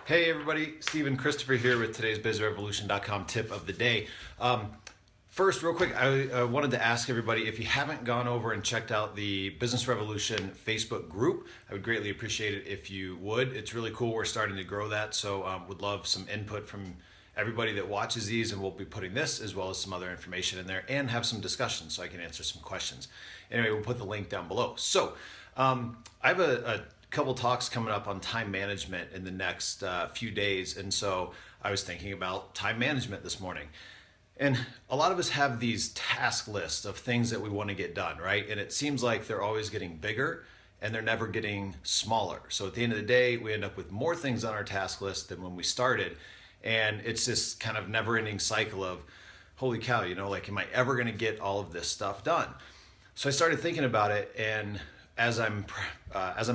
Hey everybody, Stephen Christopher here with today's BizRevolution.com tip of the day. First, real quick, I wanted to ask everybody, if you haven't gone over and checked out the Business Revolution Facebook group, I would greatly appreciate it if you would. It's really cool. We're starting to grow that, so would love some input from everybody that watches these, and we'll be putting this as well as some other information in there and have some discussions so I can answer some questions. Anyway, we'll put the link down below. So I have a couple talks coming up on time management in the next few days, and so I was thinking about time management this morning. And a lot of us have these task lists of things that we want to get done, right? And it seems like they're always getting bigger and they're never getting smaller. So at the end of the day, we end up with more things on our task list than when we started. And it's this kind of never-ending cycle of, holy cow, like, am I ever going to get all of this stuff done? So I started thinking about it, and as I'm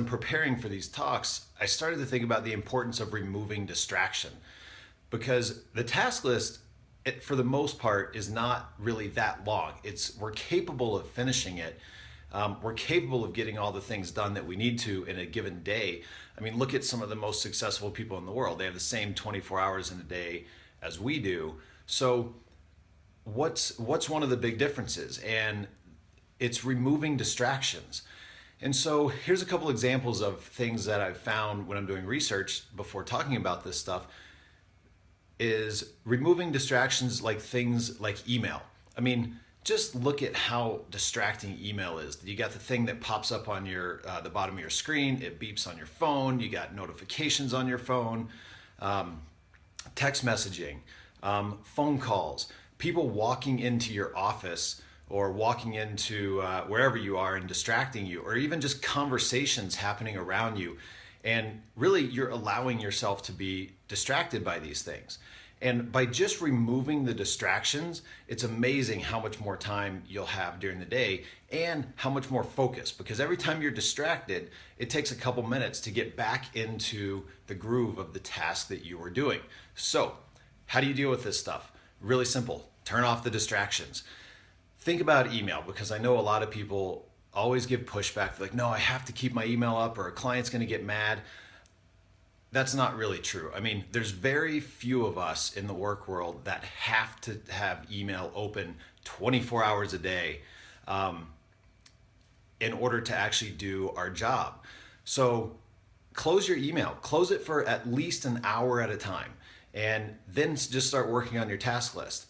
preparing for these talks, I started to think about the importance of removing distraction, because the task list, for the most part, is not really that long. We're capable of finishing it. We're capable of getting all the things done that we need to in a given day. I mean, look at some of the most successful people in the world. They have the same 24 hours in a day as we do. So what's one of the big differences? And it's removing distractions. And so here's a couple examples of things that I've found when I'm doing research before talking about this stuff, is removing distractions, like things like email. I mean, just look at how distracting email is. You got the thing that pops up on your the bottom of your screen, it beeps on your phone, you got notifications on your phone, text messaging, phone calls, people walking into your office or walking into wherever you are and distracting you, or even just conversations happening around you. And really, you're allowing yourself to be distracted by these things. And by just removing the distractions, it's amazing how much more time you'll have during the day and how much more focus. Because every time you're distracted, it takes a couple minutes to get back into the groove of the task that you were doing. So, how do you deal with this stuff? Really simple. Turn off the distractions. Think about email, because I know a lot of people always give pushback. They're like, no, I have to keep my email up or a client's going to get mad. That's not really true. I mean, there's very few of us in the work world that have to have email open 24 hours a day in order to actually do our job. So close your email. Close it for at least an hour at a time, and then just start working on your task list.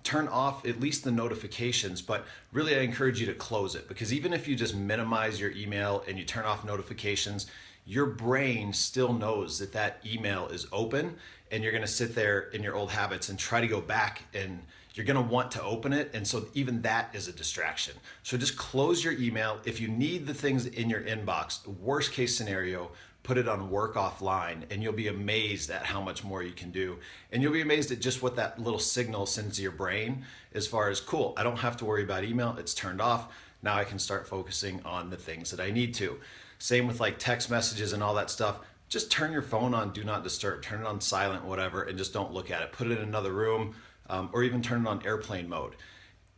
Turn off at least the notifications, but really I encourage you to close it, because even if you just minimize your email and you turn off notifications, your brain still knows that that email is open, and you're going to sit there in your old habits and try to go back, and you're going to want to open it. And so even that is a distraction. So just close your email. If you need the things in your inbox, worst case scenario, put it on work offline, and you'll be amazed at how much more you can do. And you'll be amazed at just what that little signal sends to your brain as far as, cool, I don't have to worry about email. It's turned off. Now I can start focusing on the things that I need to. Same with like text messages and all that stuff. Just turn your phone on do not disturb, turn it on silent, whatever, and just don't look at it. Put it in another room, or even turn it on airplane mode.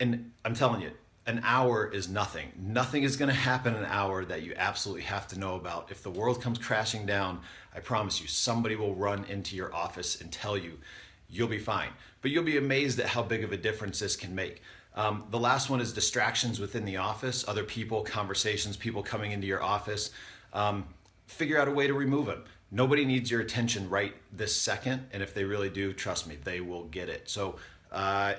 And I'm telling you, an hour is nothing. Nothing is going to happen in an hour that you absolutely have to know about. If the world comes crashing down, I promise you, somebody will run into your office and tell you you'll be fine. But you'll be amazed at how big of a difference this can make. The last one is distractions within the office, other people, conversations, people coming into your office. Figure out a way to remove them. Nobody needs your attention right this second, and if they really do, trust me, they will get it. So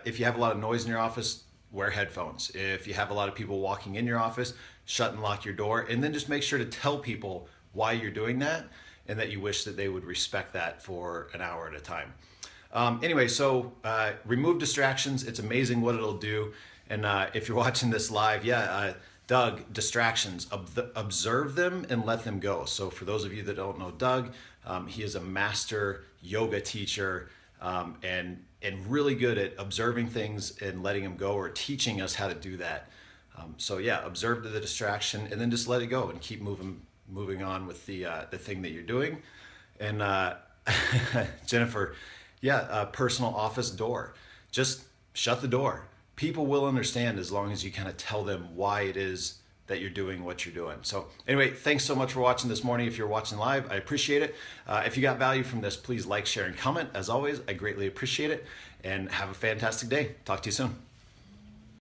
if you have a lot of noise in your office, wear headphones. If you have a lot of people walking in your office, shut and lock your door, and then just make sure to tell people why you're doing that and that you wish that they would respect that for an hour at a time. Anyway, so remove distractions. It's amazing what it'll do. And if you're watching this live, Doug, distractions, observe them and let them go. So for those of you that don't know Doug, he is a master yoga teacher, and really good at observing things and letting them go, or teaching us how to do that. So yeah, observe the distraction and then just let it go and keep moving on with the thing that you're doing. And Jennifer, personal office door. Just shut the door. People will understand as long as you kind of tell them why it is that you're doing what you're doing. So anyway, thanks so much for watching this morning. If you're watching live, I appreciate it. If you got value from this, please like, share, and comment. As always, I greatly appreciate it. And have a fantastic day. Talk to you soon.